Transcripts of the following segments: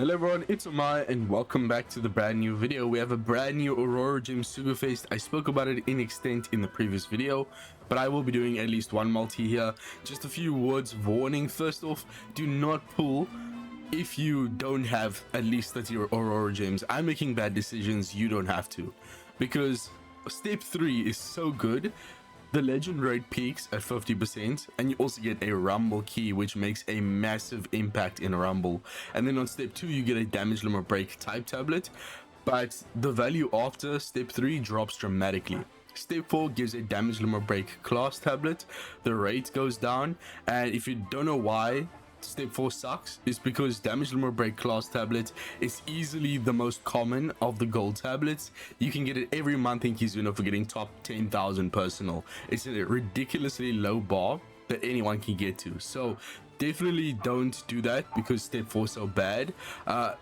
Hello everyone, it's Omae and welcome back to the brand new video. We have a brand new Aurora gym Sugo-Fest. I spoke about it in extent in the previous video, but I will be doing at least one multi here. Just a few words of warning. First off, do not pull if you don't have at least 30 Aurora gems. I'm making bad decisions, you don't have to. Because step 3 is so good. The legend rate peaks at 50%, and you also get a rumble key, which makes a massive impact in a rumble. And then on step 2, you get a damage limit break type tablet, but the value after step 3 drops dramatically. Step 4 gives a damage limit break class tablet, the rate goes down, and if you don't know why step 4 sucks, is because damage limit break class tablet is easily the most common of the gold tablets. You can get it every month in Kizuno for getting top 10,000 personal. It's a ridiculously low bar that anyone can get to, so definitely don't do that because step 4 is so bad.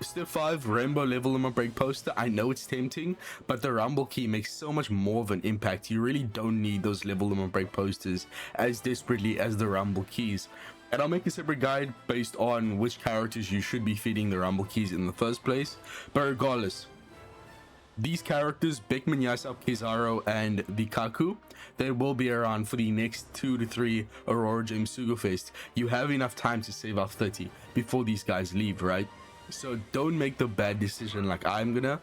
Step 5, rainbow level limit break poster. I know it's tempting, but the rumble key makes so much more of an impact. You really don't need those level limit break posters as desperately as the rumble keys. And I'll make a separate guide based on which characters you should be feeding the rumble keys in the first place. But regardless, these characters, Beckman, Yasop, Kizaru, and the Kaku, they will be around for the next 2 to 3 Aurora Gem Sugo-Fest. You have enough time to save up 30 before these guys leave, right? So don't make the bad decision like I'm gonna.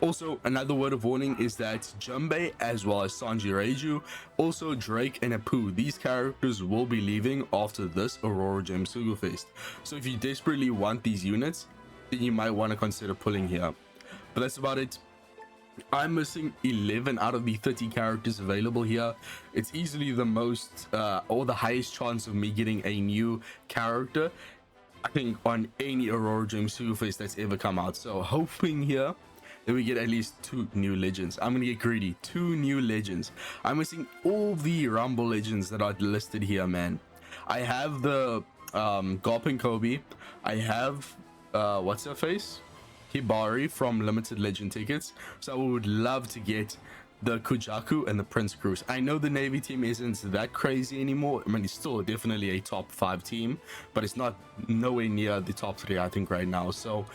Also, another word of warning is that Jumbe as well as Sanji Reiju, also Drake and Apu, these characters will be leaving after this Aurora Gem Sugo-Fest. So if you desperately want these units, then you might want to consider pulling here. But that's about it. I'm missing 11 out of the 30 characters available here. It's easily the most or the highest chance of me getting a new character, I think, on any Aurora Gem Sugo-Fest that's ever come out. So hoping here that we get at least 2 new legends. I'm gonna get greedy. 2 new legends. I'm missing all the Rumble legends that are listed here, man. I have the Garp and Kobe. I have what's her face, Hibari from limited legend tickets. So I would love to get the Kujaku and the Prince Cruise. I know the Navy team isn't that crazy anymore. I mean, it's still definitely a top 5 team, but it's not nowhere near the top 3 I think right now. So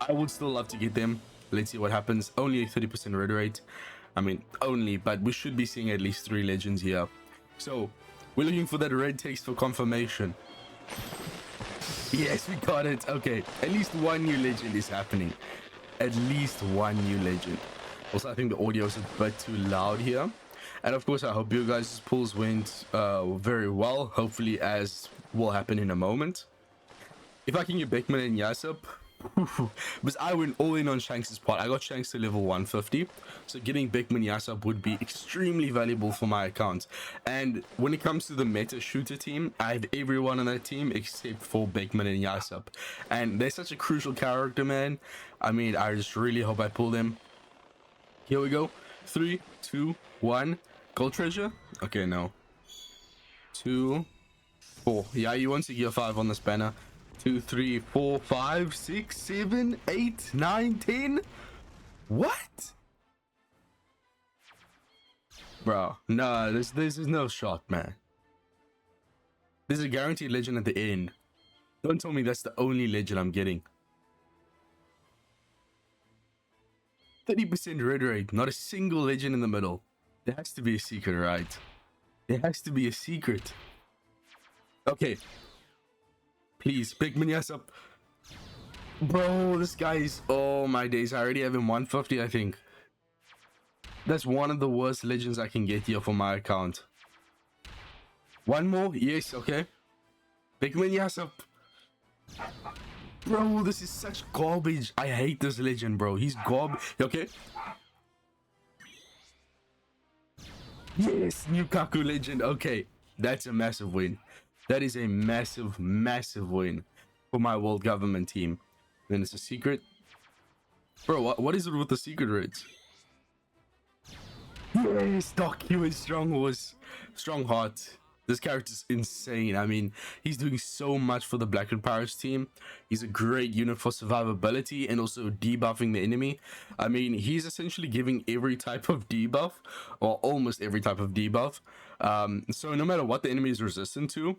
I would still love to get them. Let's see what happens. Only a 30% red rate. I mean, only, but we should be seeing at least 3 legends here. So we're looking for that red text for confirmation. Yes, we got it. Okay, at least 1 new legend is happening. At least 1 new legend. Also, I think the audio is a bit too loud here. And of course, I hope you guys' pulls went very well. Hopefully, as will happen in a moment. If I can get Beckman and Yasop, because I went all in on Shanks' part. I got Shanks to level 150. So getting Beckman Yasop would be extremely valuable for my account. And when it comes to the meta shooter team, I have everyone on that team except for Beckman and Yasop. And they're such a crucial character, man. I mean, I just really hope I pull them. Here we go. 3, 2, 1. Gold treasure? Okay, no. 2, 4. Yeah, you want to gear 5 on this banner. 2, 3, 4, 5, 6, 7, 8, 9, 10. What? Bro, no, this is no shot, man. There's a guaranteed legend at the end. Don't tell me that's the only legend I'm getting. 30% red rate, not a single legend in the middle. There has to be a secret, right? There has to be a secret. Okay. Please, Beckman Yasop. Bro, this guy's... Oh my days, I already have him 150, I think. That's one of the worst legends I can get here for my account. 1 more? Yes, okay. Beckman Yasop. Bro, this is such garbage. I hate this legend, bro. He's garbage. Okay. Yes, new Kaku legend. Okay, that's a massive win. That is a massive, massive win for my world government team. Then it's a secret. Bro, what is it with the secret rates? Yes, Doc Q is Strong Horse. Strong Heart. This character's insane. I mean, he's doing so much for the Black and Paris team. He's a great unit for survivability and also debuffing the enemy. I mean, he's essentially giving every type of debuff, or almost every type of debuff. So no matter what the enemy is resistant to,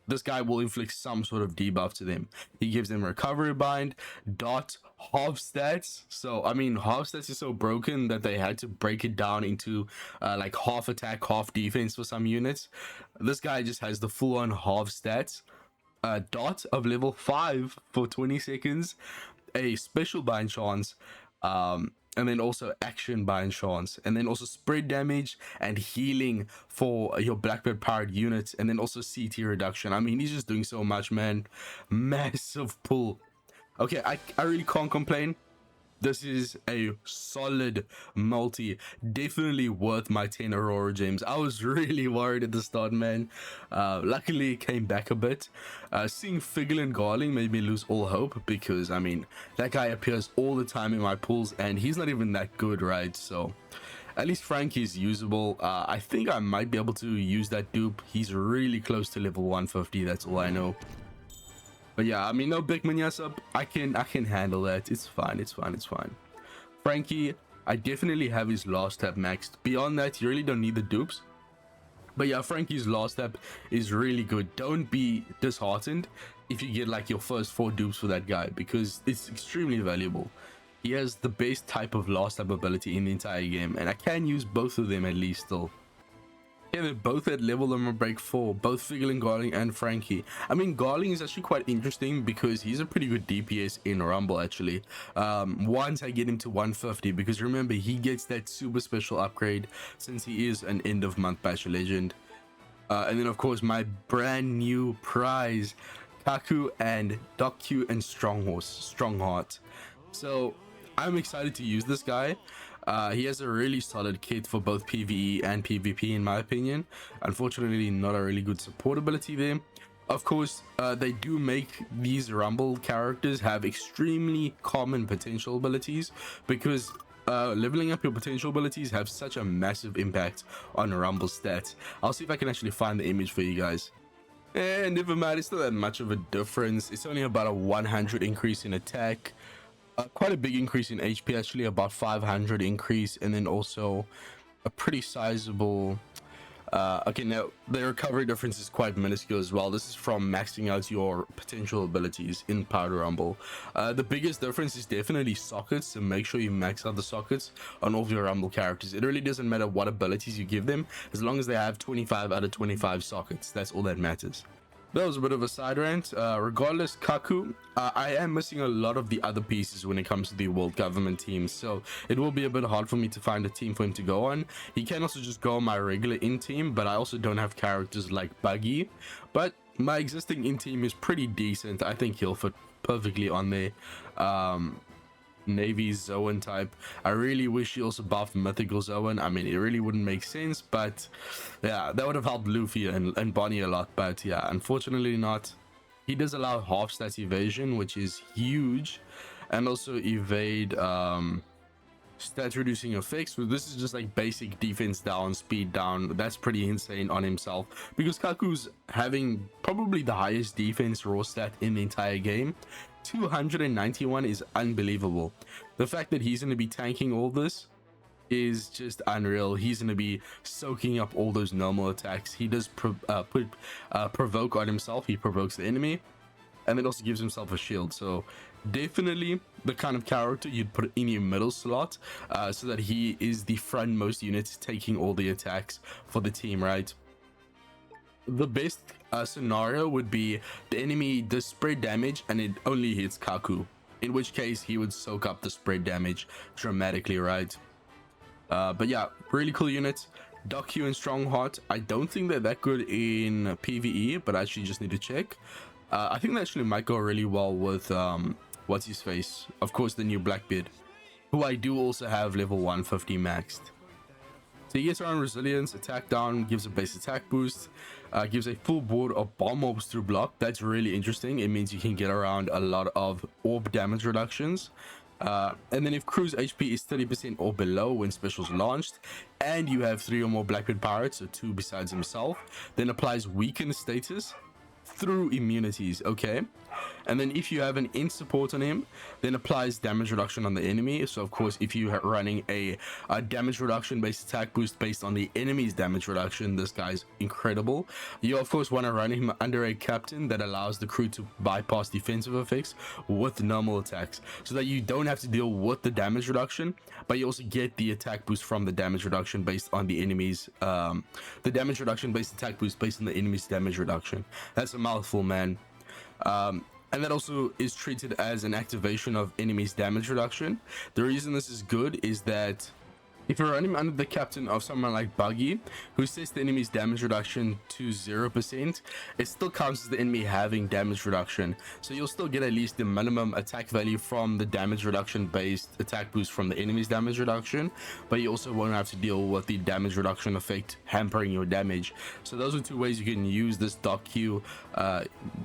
this guy will inflict some sort of debuff to them. He gives them recovery bind, dot, half stats. So I mean, half stats is so broken that they had to break it down into like half attack, half defense for some units. This guy just has the full-on half stats. Dot of level 5 for 20 seconds, a special bind chance, and then also action bind chance, and then also spread damage and healing for your Blackbird powered units, and then also CT reduction. I mean, he's just doing so much, man. Massive pull. Okay, I really can't complain. This is a solid multi, definitely worth my 10 Aurora gems. I was really worried at the start, man. Luckily it came back a bit. Seeing Figgle and Garling made me lose all hope, because I mean, that guy appears all the time in my pools and he's not even that good, right? So at least Frankie's usable. I think I might be able to use that dupe. He's really close to level 150, that's all I know. But yeah, I mean, no big minions up. I can handle that. It's fine. Frankie, I definitely have his last step maxed. Beyond that, you really don't need the dupes. But yeah, Frankie's last step is really good. Don't be disheartened if you get like your first 4 dupes for that guy, because it's extremely valuable. He has the best type of last step ability in the entire game, and I can use both of them at least still. Yeah, they're both at level limit break 4, both Figgle and Garling and Frankie. I mean, Garling is actually quite interesting because he's a pretty good DPS in Rumble actually. Once I get him to 150, because remember, he gets that super special upgrade since he is an end of month patch legend. And then of course my brand new prize, Kaku and Doc Q and Strongheart. So I'm excited to use this guy. He has a really solid kit for both PvE and PvP in my opinion. Unfortunately, not a really good support ability there. Of course, they do make these Rumble characters have extremely common potential abilities, because leveling up your potential abilities have such a massive impact on Rumble stats. I'll see if I can actually find the image for you guys. And never mind, it's not that much of a difference. It's only about a 100 increase in attack. Quite a big increase in HP, actually about 500 increase, and then also a pretty sizable okay, now the recovery difference is quite minuscule as well. This is from maxing out your potential abilities in Powder Rumble. The biggest difference is definitely sockets, so make sure you max out the sockets on all of your Rumble characters. It really doesn't matter what abilities you give them, as long as they have 25 out of 25 sockets. That's all that matters. That was a bit of a side rant. Regardless, Kaku, I am missing a lot of the other pieces when it comes to the world government teams, so it will be a bit hard for me to find a team for him to go on. He can also just go on my regular in team, but I also don't have characters like Buggy. But my existing in team is pretty decent. I think he'll fit perfectly on there. Navy Zoan type. I really wish he also buffed Mythical Zoan. I mean, it really wouldn't make sense, but yeah, that would have helped Luffy and Bonnie a lot. But yeah, unfortunately not. He does allow half stats evasion, which is huge, and also evade stats reducing effects. So this is just like basic defense down, speed down. That's pretty insane on himself, because Kaku's having probably the highest defense raw stat in the entire game. 291 is unbelievable. The fact that he's going to be tanking all this is just unreal. He's going to be soaking up all those normal attacks. He does provoke on himself. He provokes the enemy, and then also gives himself a shield. So definitely the kind of character you'd put in your middle slot, so that he is the frontmost unit taking all the attacks for the team, right? The best scenario would be the enemy does spread damage and it only hits Kaku, in which case he would soak up the spread damage dramatically, right? But yeah, really cool units. Doc Q and Strongheart, I don't think they're that good in PvE, but I actually just need to check. I think that actually might go really well with what's his face, of course, the new Blackbeard, who I do also have level 150 maxed. So he gets around resilience, attack down, gives a base attack boost, gives a full board of bomb orbs through block. That's really interesting. It means you can get around a lot of orb damage reductions. And then if crew's HP is 30% or below when specials launched, and you have 3 or more Blackbeard pirates, so 2 besides himself, then applies weakened status through immunities. Okay, And then if you have an int support on him, then applies damage reduction on the enemy. So of course, if you are running a damage reduction based attack boost based on the enemy's damage reduction, this guy's incredible. You of course want to run him under a captain that allows the crew to bypass defensive effects with normal attacks, so that you don't have to deal with the damage reduction, but you also get the attack boost from the damage reduction based on the enemy's the damage reduction based attack boost based on the enemy's damage reduction. That's a mouthful, man. And that also is treated as an activation of enemy's damage reduction. The reason this is good is that if you're running under the captain of someone like Buggy, who sets the enemy's damage reduction to 0%, it still counts as the enemy having damage reduction. So you'll still get at least the minimum attack value from the damage reduction based attack boost from the enemy's damage reduction, but you also won't have to deal with the damage reduction effect hampering your damage. So those are two ways you can use this doc Q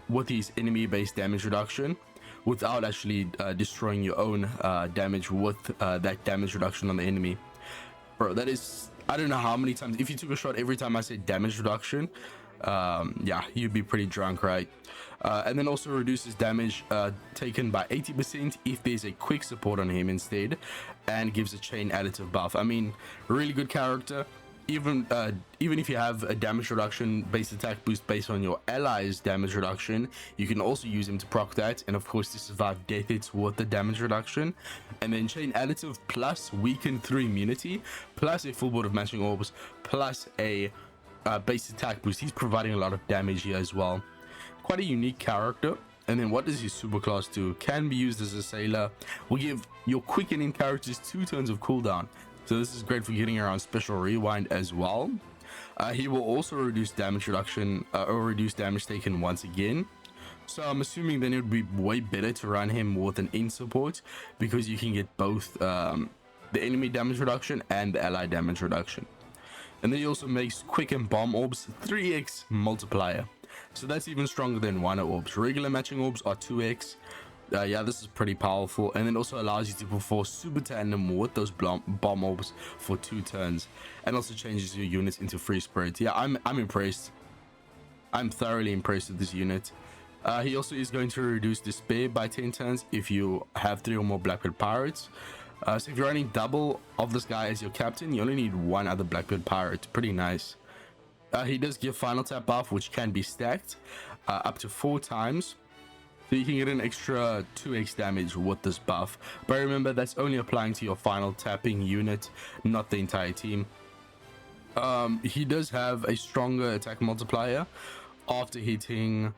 with his enemy based damage reduction without actually destroying your own damage with that damage reduction on the enemy. Bro, that is, I don't know how many times, if you took a shot every time I said damage reduction, yeah, you'd be pretty drunk, right? And then also reduces damage taken by 80% if there's a quick support on him instead, and gives a chain additive buff. I mean, really good character. Even if you have a damage reduction based attack boost based on your allies damage reduction, you can also use him to proc that, and of course to survive death hits with the damage reduction. And then chain additive plus weaken through immunity plus a full board of matching orbs plus a base attack boost. He's providing a lot of damage here as well. Quite a unique character. And then what does his super class do? Can be used as a sailor. Will give your quickening characters 2 turns of cooldown. So this is great for getting around special rewind as well. He will also reduce damage reduction or reduce damage taken once again. So I'm assuming then it would be way better to run him with an in support, because you can get both the enemy damage reduction and the ally damage reduction. And then he also makes quick and bomb orbs 3x multiplier. So that's even stronger than 1 orbs. Regular matching orbs are 2x. Yeah, this is pretty powerful, and it also allows you to perform super tandem with those bomb orbs for 2 turns, and also changes your units into free spreads. Yeah, I'm impressed. I'm thoroughly impressed with this unit. He also is going to reduce despair by 10 turns if you have 3 or more Blackbeard pirates. So if you're running double of this guy as your captain, you only need 1 other Blackbeard pirate. Pretty nice. He does give final tap buff, which can be stacked up to 4 times. So you can get an extra 2x damage with this buff, but remember that's only applying to your final tapping unit, not the entire team. He does have a stronger attack multiplier after hitting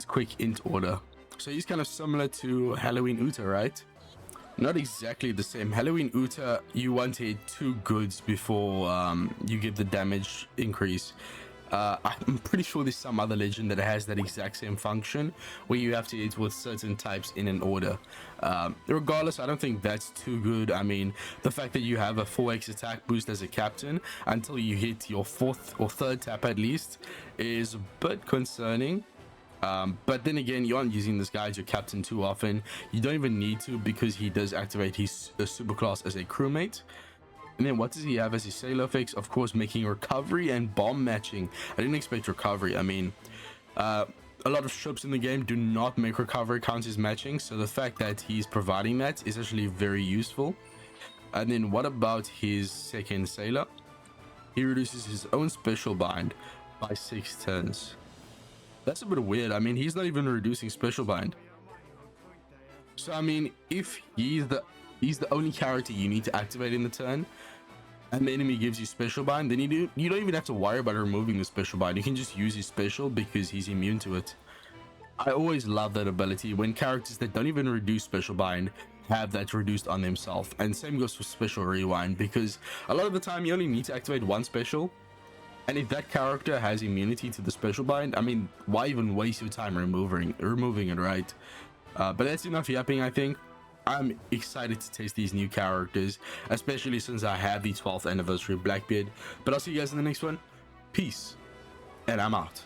quick int order, so he's kind of similar to Halloween Uta, right? Not exactly the same. Halloween Uta, you want to hit 2 goods before you get the damage increase. I'm pretty sure there's some other legend that has that exact same function where you have to hit with certain types in an order. Regardless, I don't think that's too good. I mean, the fact that you have a 4x attack boost as a captain until you hit your 4th or 3rd tap at least is a bit concerning. But then again, you aren't using this guy as your captain too often. You don't even need to, because he does activate his super class as a crewmate. And then what does he have as his sailor effects? Of course, making recovery and bomb matching. I didn't expect recovery. I mean, a lot of ships in the game do not make recovery count as matching, so the fact that he's providing that is actually very useful. And then what about his second sailor? He reduces his own special bind by 6 turns. That's a bit weird. I mean, he's not even reducing special bind. So I mean, if he's the only character you need to activate in the turn, and the enemy gives you special bind, then you don't even have to worry about removing the special bind. You can just use his special because he's immune to it. I always love that ability when characters that don't even reduce special bind have that reduced on themselves. And same goes for special rewind, because a lot of the time you only need to activate 1 special, and if that character has immunity to the special bind, I mean, why even waste your time removing it, right? But that's enough yapping, I think. I'm excited to test these new characters, especially since I have the 12th anniversary Blackbeard. But I'll see you guys in the next one. Peace, and I'm out.